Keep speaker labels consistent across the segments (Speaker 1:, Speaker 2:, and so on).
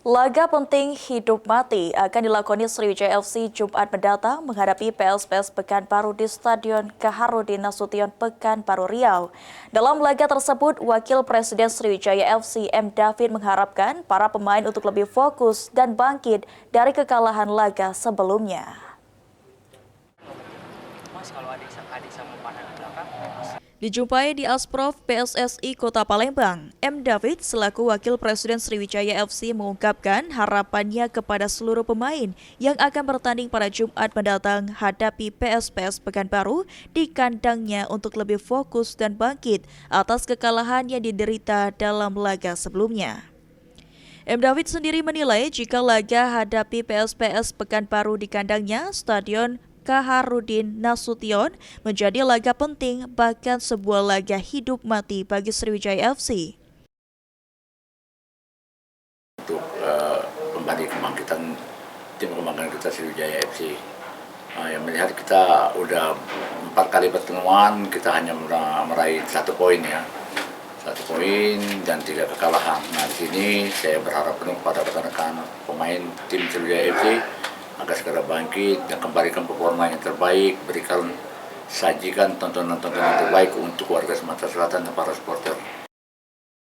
Speaker 1: Laga penting hidup mati akan dilakoni Sriwijaya FC Jumat mendatang menghadapi PSPS Pekanbaru di Stadion Kaharudin Nasution Pekanbaru Riau. Dalam laga tersebut, Wakil Presiden Sriwijaya FC M. David mengharapkan para pemain untuk lebih fokus dan bangkit dari kekalahan laga sebelumnya. Dijumpai di Asprof PSSI Kota Palembang, M. David selaku Wakil Presiden Sriwijaya FC mengungkapkan harapannya kepada seluruh pemain yang akan bertanding pada Jumat mendatang hadapi PSPS Pekanbaru di kandangnya untuk lebih fokus dan bangkit atas kekalahan yang diderita dalam laga sebelumnya. M. David sendiri menilai jika laga hadapi PSPS Pekanbaru di kandangnya, Stadion Kaharudin Nasution menjadi laga penting, bahkan sebuah laga hidup mati bagi Sriwijaya FC.
Speaker 2: Untuk kembali kebangkitan tim kebangkitan kita Sriwijaya FC, yang melihat kita udah 4 kali pertemuan, kita hanya meraih 1 poin ya, 1 poin dan 3 kekalahan. Nah di sini saya berharap penuh pada rekan-rekan pemain tim Sriwijaya FC agar segera bangkit dan kembalikan performa yang terbaik, sajikan tontonan-tontonan terbaik untuk warga Sumatera Selatan dan para supporter.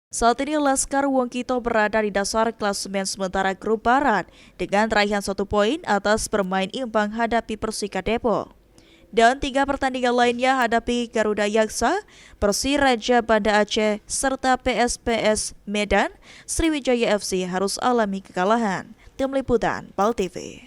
Speaker 1: Saat ini Laskar Wongkito berada di dasar klasemen sementara grup Barat dengan raihan 1 poin atas bermain imbang hadapi Persika Depok. Dan 3 pertandingan lainnya hadapi Garuda Yaksa, Persiraja Banda Aceh, serta PSPS Medan, Sriwijaya FC harus alami kekalahan. Tim Liputan, PAL TV.